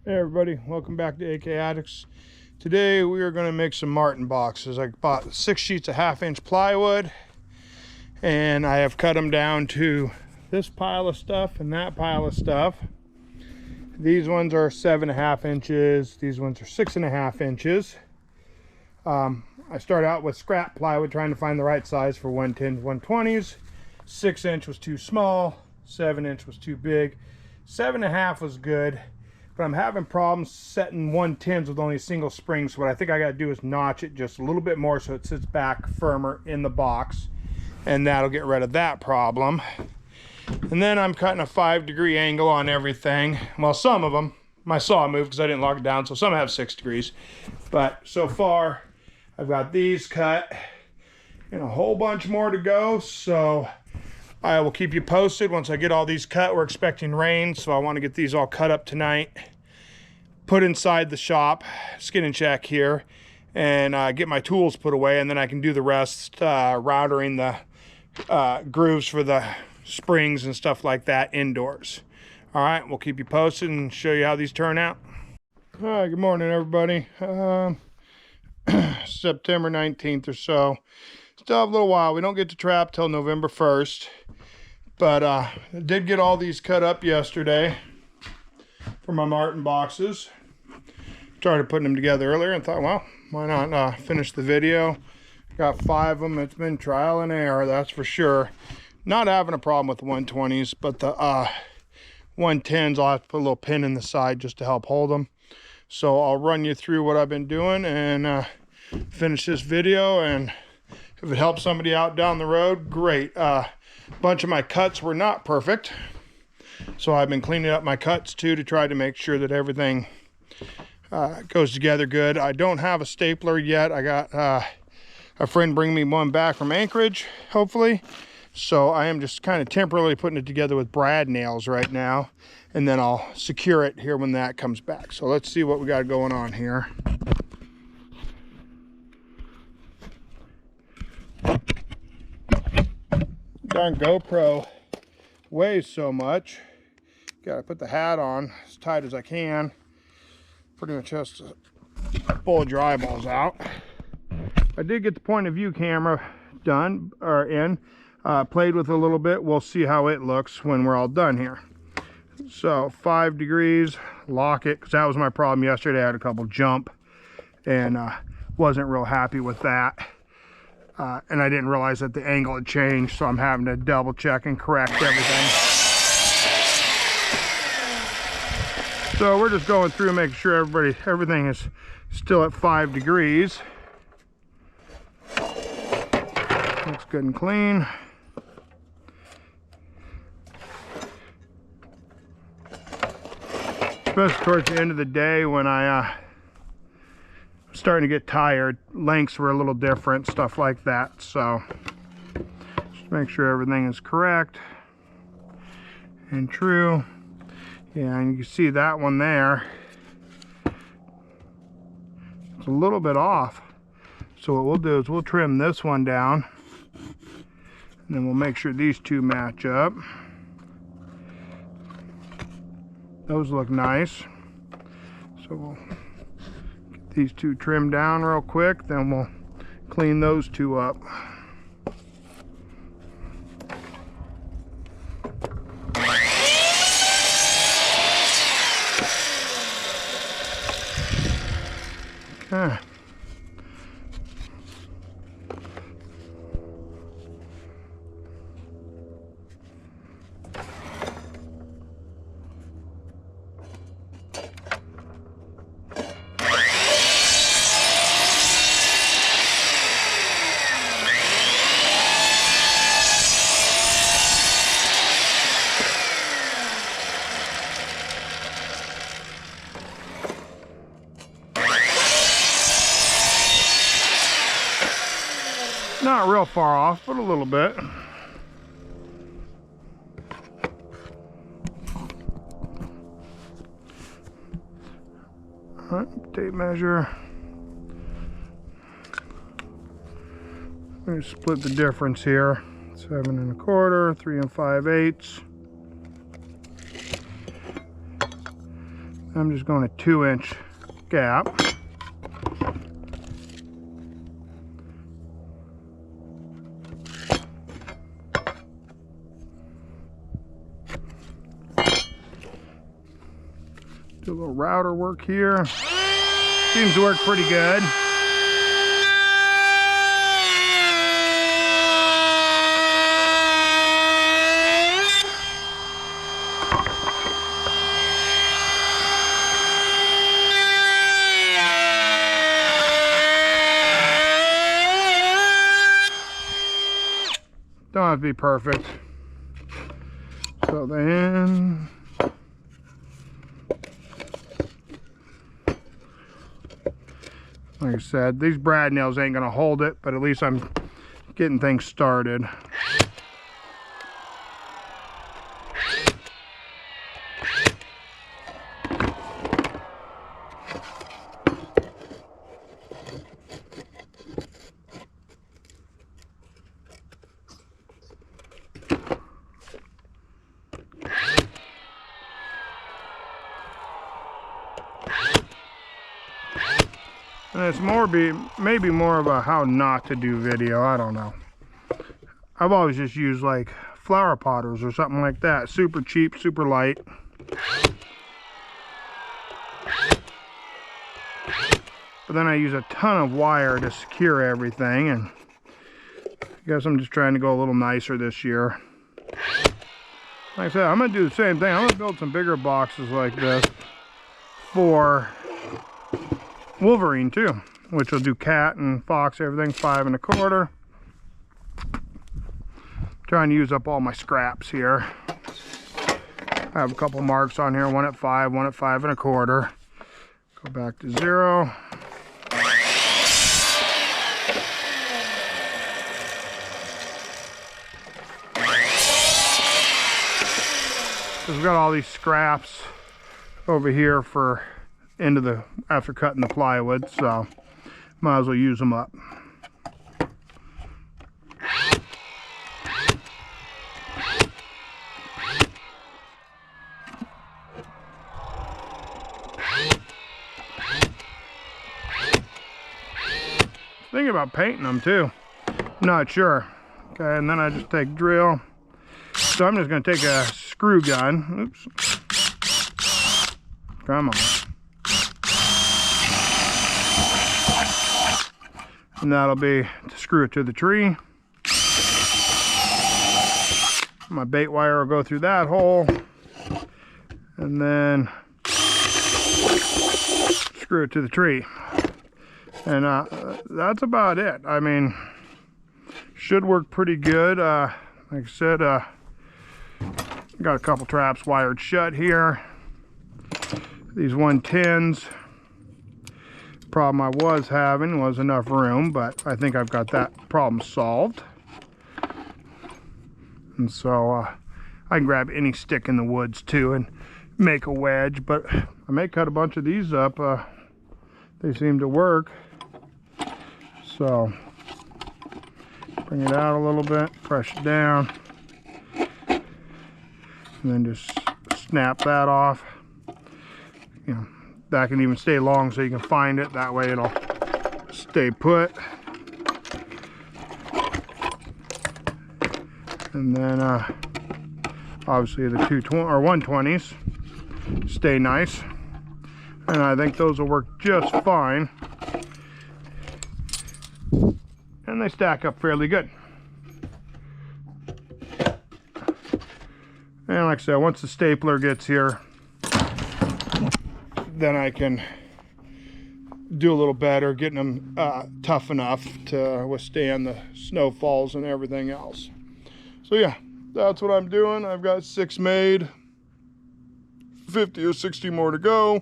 Hey everybody, welcome back to AK Addicts. Today we are going to make some Martin boxes. I bought 6 sheets of 1/2-inch plywood and I have cut them down to this pile of stuff and that pile of stuff. These ones are 7.5 inches, these ones are 6.5 inches. I start out with scrap plywood trying to find the right size for 110s, 120s. 6-inch was too small, 7-inch was too big, 7.5 was good. But I'm having problems setting 110s with only a single spring, so what I think I got to do is notch it just a little bit more so it sits back firmer in the box, and that'll get rid of that problem. And then I'm cutting a 5-degree angle on everything. Well, some of them. My saw moved because I didn't lock it down, so some have 6 degrees. But so far, I've got these cut and a whole bunch more to go, so I will keep you posted once I get all these cut. We're expecting rain, so I want to get these all cut up tonight, put inside the shop, skin and check here, and get my tools put away, and then I can do the rest, routering the grooves for the springs and stuff like that indoors. All right, we'll keep you posted and show you how these turn out. All right, good morning, everybody. September 19th or so. Still have a little while. We don't get to trap till November 1st. But I did get all these cut up yesterday for my Martin boxes. Started putting them together earlier and thought, well, why not finish the video. Got 5 of them. It's been trial and error, that's for sure. Not having a problem with the 120s, but the 110s, I'll have to put a little pin in the side just to help hold them. So I'll run you through what I've been doing and finish this video, and if it helps somebody out down the road, great. Bunch of my cuts were not perfect, so I've been cleaning up my cuts too to try to make sure that everything goes together good. I don't have a stapler yet. I got a friend bring me one back from Anchorage, hopefully. So I am just kind of temporarily putting it together with brad nails right now, and then I'll secure it here when that comes back. So let's see what we got going on here. Darn GoPro weighs so much. Gotta put the hat on as tight as I can. Pretty much has to pull your eyeballs out. I did get the point of view camera done, or in. Played with it a little bit. We'll see how it looks when we're all done here. So 5 degrees, lock it, because that was my problem yesterday. I had a couple jump and wasn't real happy with that. And I didn't realize that the angle had changed, so I'm having to double check and correct everything. So we're just going through making sure everything is still at 5 degrees. Looks good and clean. Especially towards the end of the day when I starting to get tired, lengths were a little different, stuff like that. So just make sure everything is correct and true. Yeah, and you can see that one there, it's a little bit off. So what we'll do is we'll trim this one down, and then we'll make sure these two match up. Those look nice. So we'll these two trimmed down real quick, then we'll clean those two up. Okay. Not real far off, but a little bit. All right, tape measure. Let me split the difference here. 7 1/4, 3 5/8. I'm just going a 2-inch gap. Do a little router work here. Seems to work pretty good. Don't have to be perfect. So then, like I said, these brad nails ain't gonna hold it, but at least I'm getting things started. And it's maybe more of a how not to do video, I don't know. I've always just used like flower potters or something like that. Super cheap, super light. But then I use a ton of wire to secure everything, and I guess I'm just trying to go a little nicer this year. Like I said, I'm gonna do the same thing. I'm gonna build some bigger boxes like this for Wolverine too, which will do cat and fox, everything 5 1/4. Trying to use up all my scraps here. I have a couple marks on here, one at 5, one at 5 1/4. Go back to 0. So we've got all these scraps over here for after cutting the plywood, so might as well use them up. Thinking about painting them too. Not sure. Okay, and then I just take drill. So I'm just going to take a screw gun. Oops. Come on. And that'll be to screw it to the tree. My bait wire will go through that hole. And then screw it to the tree. And that's about it. I mean, should work pretty good. Like I said, got a couple traps wired shut here. These 110s. Problem I was having was enough room, but I think I've got that problem solved. And so I can grab any stick in the woods too and make a wedge, but I may cut a bunch of these up. They seem to work. So bring it out a little bit, press it down, and then just snap that off. You know, that can even stay long so you can find it. That way it'll stay put. And then obviously the 120s stay nice. And I think those will work just fine. And they stack up fairly good. And like I said, once the stapler gets here, then I can do a little better, getting them tough enough to withstand the snowfalls and everything else. So yeah, that's what I'm doing. I've got 6 made, 50 or 60 more to go,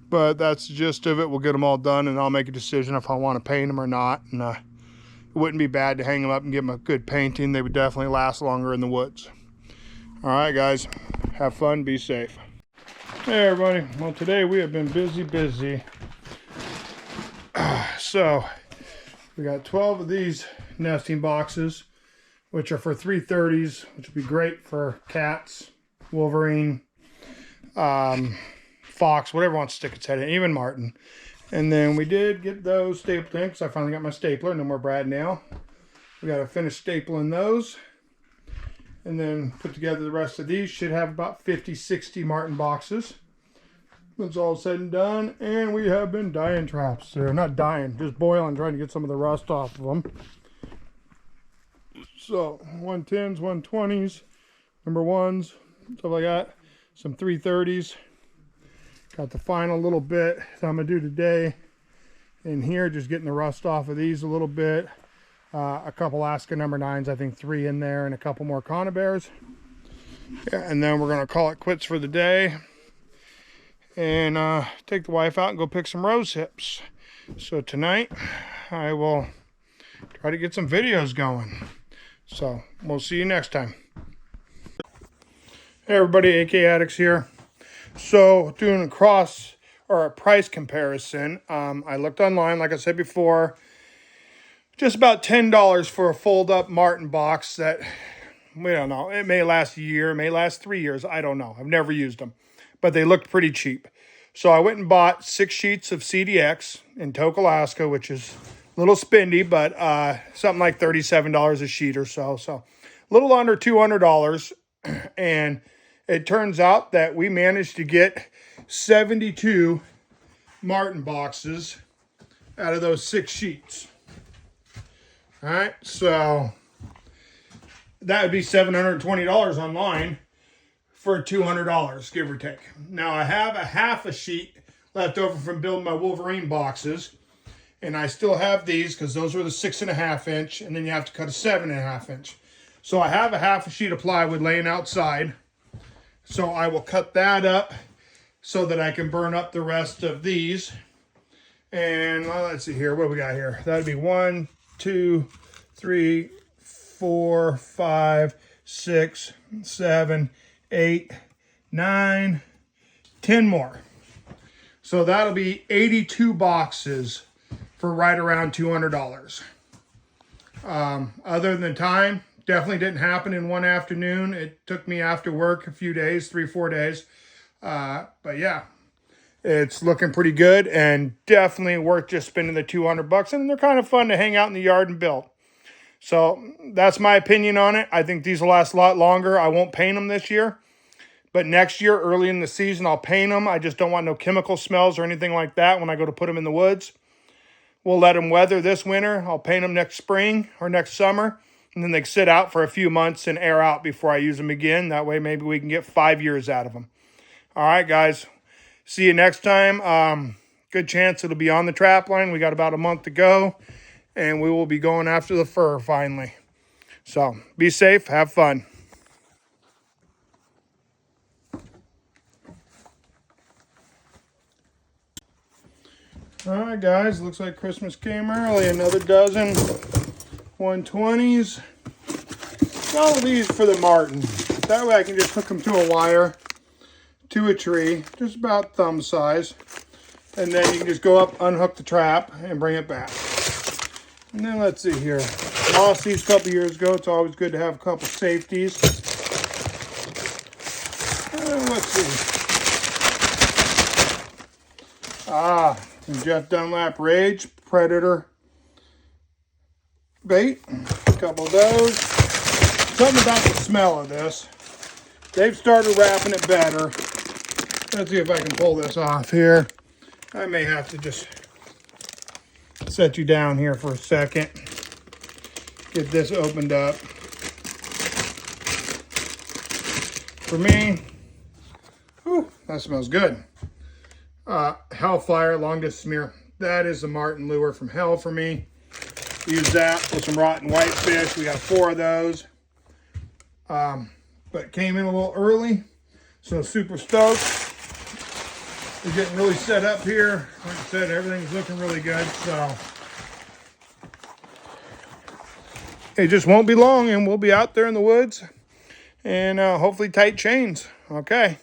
but that's the gist of it. We'll get them all done, and I'll make a decision if I want to paint them or not. And it wouldn't be bad to hang them up and give them a good painting. They would definitely last longer in the woods. All right, guys, have fun, be safe. Hey everybody, well today we have been busy. So we got 12 of these nesting boxes, which are for 330s, which would be great for cats, Wolverine, fox, whatever wants to stick its head in, even martin. And then we did get those stapled in because I finally got my stapler. No more brad nail. We got to finish stapling those. And then put together the rest of these. Should have about 50, 60 martin boxes. That's all said and done. And we have been dyeing traps. They're not dying, just boiling, trying to get some of the rust off of them. So 110s, 120s, number ones, stuff like that. Some 330s. Got the final little bit that I'm going to do today in here, just getting the rust off of these a little bit. A couple Alaska number 9s, I think 3 in there, and a couple more Conibears. Yeah, and then we're going to call it quits for the day. And take the wife out and go pick some rose hips. So tonight, I will try to get some videos going. So, we'll see you next time. Hey everybody, AK Addicts here. So, doing a price comparison. I looked online, like I said before, just about $10 for a fold-up martin box that, we don't know, it may last a year, it may last 3 years, I don't know. I've never used them, but they looked pretty cheap. So I went and bought 6 sheets of CDX in Tok, Alaska, which is a little spendy, but something like $37 a sheet or so. So a little under $200. And it turns out that we managed to get 72 martin boxes out of those 6 sheets. All right, so that would be $720 online for $200, give or take. Now, I have a half a sheet left over from building my Wolverine boxes, and I still have these because those were the 6.5 inch, and then you have to cut a 7.5 inch. So I have a half a sheet of plywood laying outside, so I will cut that up so that I can burn up the rest of these. And let's see here, what do we got here? That would be 1, 2, 3, 4, 5, 6, 7, 8, 9, 10 more. So that'll be 82 boxes for right around $200. Other than time, definitely didn't happen in one afternoon. It took me after work a few days, 3-4 days. But yeah, it's looking pretty good and definitely worth just spending the $200. And they're kind of fun to hang out in the yard and build. So that's my opinion on it. I think these will last a lot longer. I won't paint them this year. But next year, early in the season, I'll paint them. I just don't want no chemical smells or anything like that when I go to put them in the woods. We'll let them weather this winter. I'll paint them next spring or next summer. And then they can sit out for a few months and air out before I use them again. That way maybe we can get 5 years out of them. All right, guys. See you next time. Good chance it'll be on the trap line. We got about a month to go. And we will be going after the fur finally. So be safe. Have fun. All right, guys, looks like Christmas came early. Another dozen 120s. All of these for the martin. That way I can just hook them to a wire, to a tree, just about thumb size. And then you can just go up, unhook the trap, and bring it back. And then let's see here. Lost these a couple years ago. It's always good to have a couple safeties. Let's see. Some Jeff Dunlap Rage Predator bait. A couple of those. Something about the smell of this. They've started wrapping it better. Let's see if I can pull this off here. I may have to just set you down here for a second. Get this opened up. For me, whew, that smells good. Hellfire long distance smear. That is the martin lure from hell for me. Use that with some rotten whitefish. We got 4 of those. But came in a little early, so super stoked. We're getting really set up here. Like I said, everything's looking really good, so it just won't be long and we'll be out there in the woods and hopefully tight chains. Okay.